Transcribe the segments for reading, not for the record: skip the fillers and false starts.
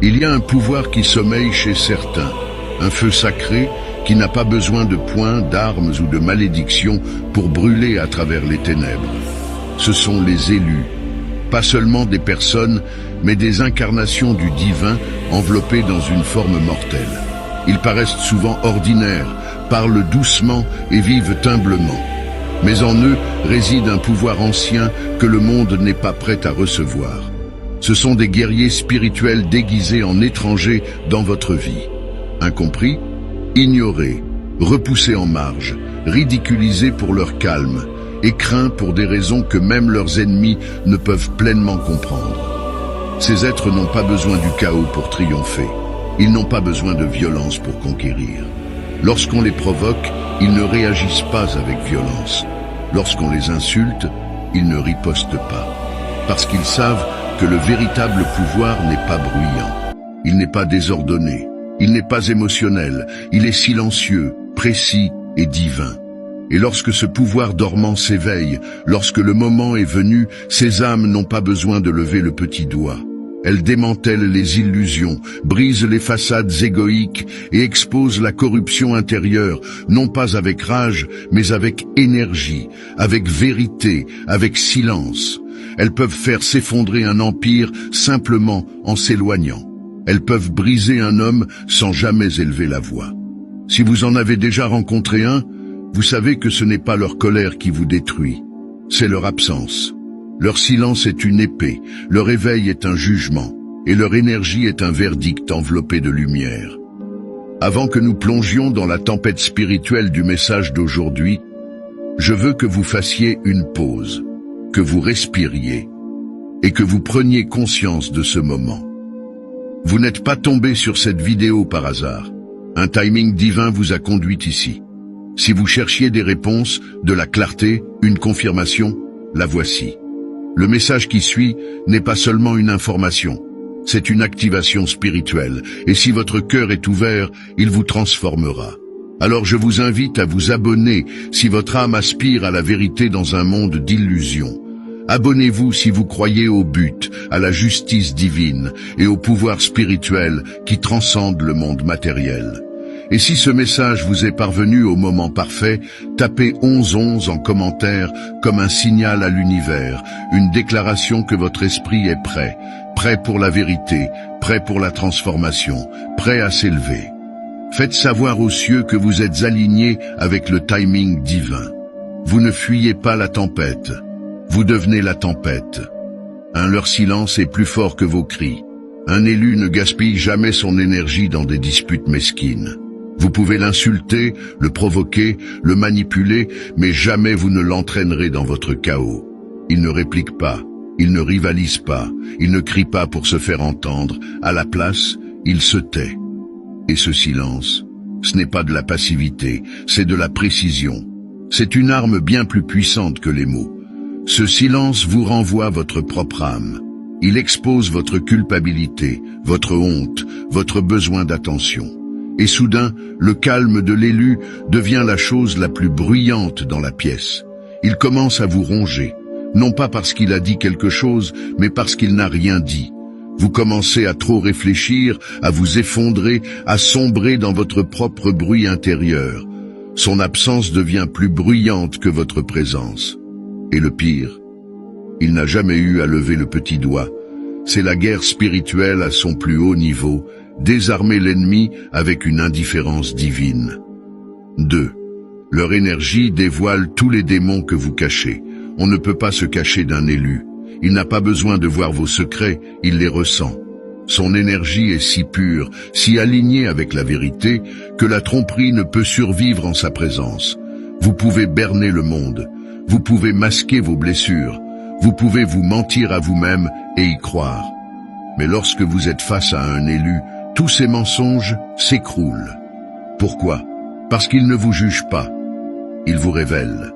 Il y a un pouvoir qui sommeille chez certains, un feu sacré qui n'a pas besoin de poings, d'armes ou de malédictions pour brûler à travers les ténèbres. Ce sont les élus, pas seulement des personnes, mais des incarnations du divin enveloppées dans une forme mortelle. Ils paraissent souvent ordinaires, parlent doucement et vivent humblement. Mais en eux réside un pouvoir ancien que le monde n'est pas prêt à recevoir. Ce sont des guerriers spirituels déguisés en étrangers dans votre vie. Incompris, ignorés, repoussés en marge, ridiculisés pour leur calme et craints pour des raisons que même leurs ennemis ne peuvent pleinement comprendre. Ces êtres n'ont pas besoin du chaos pour triompher. Ils n'ont pas besoin de violence pour conquérir. Lorsqu'on les provoque, ils ne réagissent pas avec violence. Lorsqu'on les insulte, ils ne ripostent pas. Parce qu'ils savent que le véritable pouvoir n'est pas bruyant. Il n'est pas désordonné. Il n'est pas émotionnel. Il est silencieux, précis et divin. Et lorsque ce pouvoir dormant s'éveille, lorsque le moment est venu, ces âmes n'ont pas besoin de lever le petit doigt. Elles démantèlent les illusions, brisent les façades égoïques et exposent la corruption intérieure, non pas avec rage, mais avec énergie, avec vérité, avec silence. Elles peuvent faire s'effondrer un empire simplement en s'éloignant. Elles peuvent briser un homme sans jamais élever la voix. Si vous en avez déjà rencontré un, vous savez que ce n'est pas leur colère qui vous détruit, c'est leur absence. Leur silence est une épée, leur éveil est un jugement, et leur énergie est un verdict enveloppé de lumière. Avant que nous plongions dans la tempête spirituelle du message d'aujourd'hui, je veux que vous fassiez une pause, que vous respiriez, et que vous preniez conscience de ce moment. Vous n'êtes pas tombé sur cette vidéo par hasard. Un timing divin vous a conduit ici. Si vous cherchiez des réponses, de la clarté, une confirmation, la voici. Le message qui suit n'est pas seulement une information, c'est une activation spirituelle, et si votre cœur est ouvert, il vous transformera. Alors je vous invite à vous abonner si votre âme aspire à la vérité dans un monde d'illusions. Abonnez-vous si vous croyez au but, à la justice divine et au pouvoir spirituel qui transcende le monde matériel. Et si ce message vous est parvenu au moment parfait, tapez 1111 en commentaire comme un signal à l'univers, une déclaration que votre esprit est prêt, prêt pour la vérité, prêt pour la transformation, prêt à s'élever. Faites savoir aux cieux que vous êtes alignés avec le timing divin. Vous ne fuyez pas la tempête, vous devenez la tempête. Leur silence est plus fort que vos cris. Un élu ne gaspille jamais son énergie dans des disputes mesquines. Vous pouvez l'insulter, le provoquer, le manipuler, mais jamais vous ne l'entraînerez dans votre chaos. Il ne réplique pas, il ne rivalise pas, il ne crie pas pour se faire entendre. À la place, il se tait. Et ce silence, ce n'est pas de la passivité, c'est de la précision. C'est une arme bien plus puissante que les mots. Ce silence vous renvoie votre propre âme. Il expose votre culpabilité, votre honte, votre besoin d'attention. Et soudain, le calme de l'élu devient la chose la plus bruyante dans la pièce. Il commence à vous ronger, non pas parce qu'il a dit quelque chose, mais parce qu'il n'a rien dit. Vous commencez à trop réfléchir, à vous effondrer, à sombrer dans votre propre bruit intérieur. Son absence devient plus bruyante que votre présence. Et le pire, il n'a jamais eu à lever le petit doigt. C'est la guerre spirituelle à son plus haut niveau, désarmer l'ennemi avec une indifférence divine. 2. Leur énergie dévoile tous les démons que vous cachez. On ne peut pas se cacher d'un élu. Il n'a pas besoin de voir vos secrets, il les ressent. Son énergie est si pure, si alignée avec la vérité, que la tromperie ne peut survivre en sa présence. Vous pouvez berner le monde, vous pouvez masquer vos blessures, vous pouvez vous mentir à vous-même et y croire. Mais lorsque vous êtes face à un élu, tous ces mensonges s'écroulent. Pourquoi? Parce qu'il ne vous juge pas. Il vous révèle.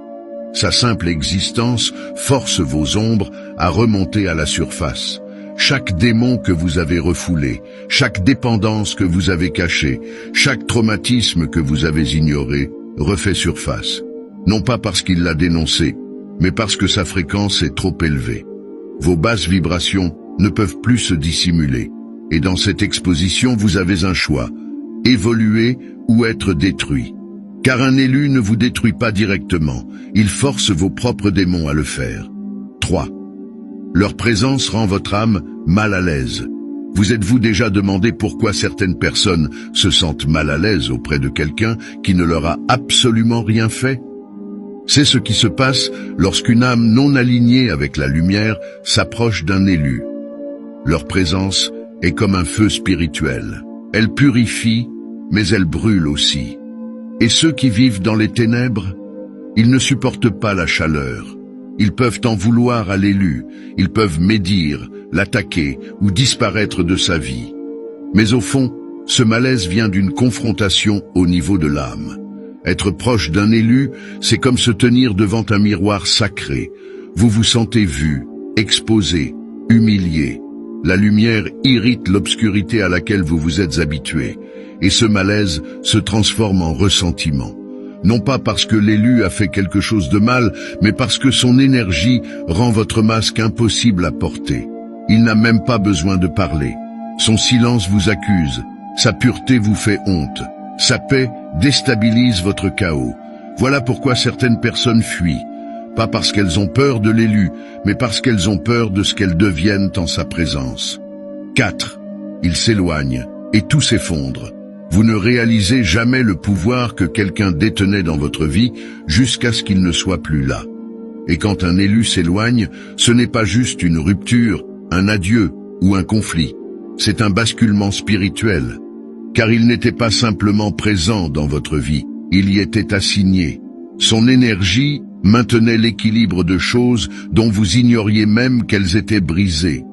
Sa simple existence force vos ombres à remonter à la surface. Chaque démon que vous avez refoulé, chaque dépendance que vous avez cachée, chaque traumatisme que vous avez ignoré, refait surface. Non pas parce qu'il l'a dénoncé, mais parce que sa fréquence est trop élevée. Vos basses vibrations ne peuvent plus se dissimuler, Et dans cette exposition, vous avez un choix, évoluer ou être détruit. Car un élu ne vous détruit pas directement, il force vos propres démons à le faire. 3. Leur présence rend votre âme mal à l'aise. Vous êtes-vous déjà demandé pourquoi certaines personnes se sentent mal à l'aise auprès de quelqu'un qui ne leur a absolument rien fait? C'est ce qui se passe lorsqu'une âme non alignée avec la lumière s'approche d'un élu. Leur présence est comme un feu spirituel. Elle purifie, mais elle brûle aussi. Et ceux qui vivent dans les ténèbres, ils ne supportent pas la chaleur. Ils peuvent en vouloir à l'élu, ils peuvent médire, l'attaquer ou disparaître de sa vie. Mais au fond, ce malaise vient d'une confrontation au niveau de l'âme. Être proche d'un élu, c'est comme se tenir devant un miroir sacré. Vous vous sentez vu, exposé, humilié. La lumière irrite l'obscurité à laquelle vous vous êtes habitué. Et ce malaise se transforme en ressentiment. Non pas parce que l'élu a fait quelque chose de mal, mais parce que son énergie rend votre masque impossible à porter. Il n'a même pas besoin de parler. Son silence vous accuse, sa pureté vous fait honte, sa paix déstabilise votre chaos. Voilà pourquoi certaines personnes fuient. Pas parce qu'elles ont peur de l'élu, mais parce qu'elles ont peur de ce qu'elles deviennent en sa présence. 4. Ils s'éloignent, et tout s'effondre. Vous ne réalisez jamais le pouvoir que quelqu'un détenait dans votre vie jusqu'à ce qu'il ne soit plus là. Et quand un élu s'éloigne, ce n'est pas juste une rupture, un adieu ou un conflit. C'est un basculement spirituel. Car il n'était pas simplement présent dans votre vie, il y était assigné. Son énergie maintenait l'équilibre de choses dont vous ignoriez même qu'elles étaient brisées.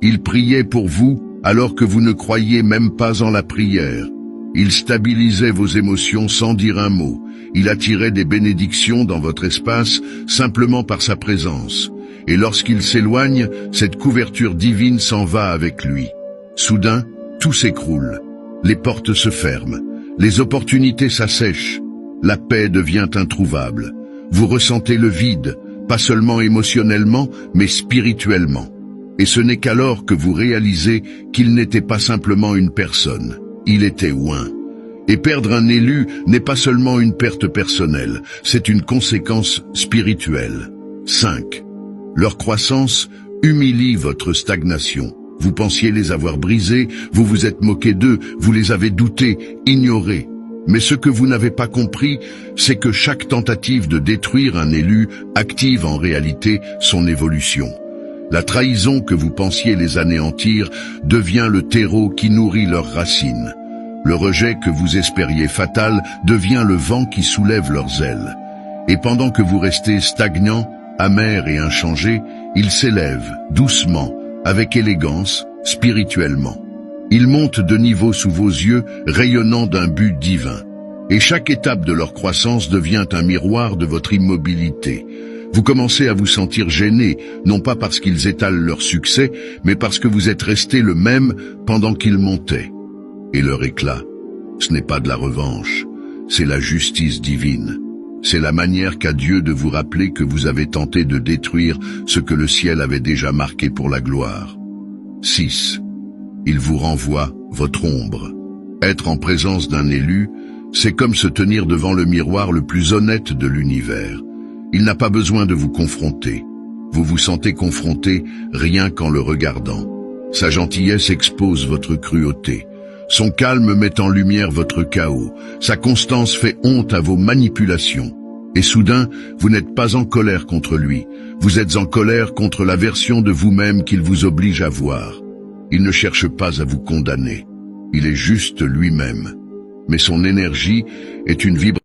Il priait pour vous alors que vous ne croyiez même pas en la prière. Il stabilisait vos émotions sans dire un mot. Il attirait des bénédictions dans votre espace simplement par sa présence. Et lorsqu'il s'éloigne, cette couverture divine s'en va avec lui. Soudain, tout s'écroule. Les portes se ferment. Les opportunités s'assèchent. La paix devient introuvable. Vous ressentez le vide, pas seulement émotionnellement, mais spirituellement. Et ce n'est qu'alors que vous réalisez qu'il n'était pas simplement une personne. Il était oint. Et perdre un élu n'est pas seulement une perte personnelle, c'est une conséquence spirituelle. 5. Leur croissance humilie votre stagnation. Vous pensiez les avoir brisés, vous vous êtes moqué d'eux, vous les avez doutés, ignorés. Mais ce que vous n'avez pas compris, c'est que chaque tentative de détruire un élu active en réalité son évolution. La trahison que vous pensiez les anéantir devient le terreau qui nourrit leurs racines. Le rejet que vous espériez fatal devient le vent qui soulève leurs ailes. Et pendant que vous restez stagnant, amer et inchangé, ils s'élèvent, doucement, avec élégance, spirituellement. Ils montent de niveau sous vos yeux, rayonnant d'un but divin. Et chaque étape de leur croissance devient un miroir de votre immobilité. Vous commencez à vous sentir gêné, non pas parce qu'ils étalent leur succès, mais parce que vous êtes resté le même pendant qu'ils montaient. Et leur éclat, ce n'est pas de la revanche, c'est la justice divine. C'est la manière qu'a Dieu de vous rappeler que vous avez tenté de détruire ce que le ciel avait déjà marqué pour la gloire. 6. Il vous renvoie votre ombre. Être en présence d'un élu, c'est comme se tenir devant le miroir le plus honnête de l'univers. Il n'a pas besoin de vous confronter. Vous vous sentez confronté rien qu'en le regardant. Sa gentillesse expose votre cruauté. Son calme met en lumière votre chaos. Sa constance fait honte à vos manipulations. Et soudain, vous n'êtes pas en colère contre lui. Vous êtes en colère contre la version de vous-même qu'il vous oblige à voir. Il ne cherche pas à vous condamner. Il est juste lui-même. Mais son énergie est une vibration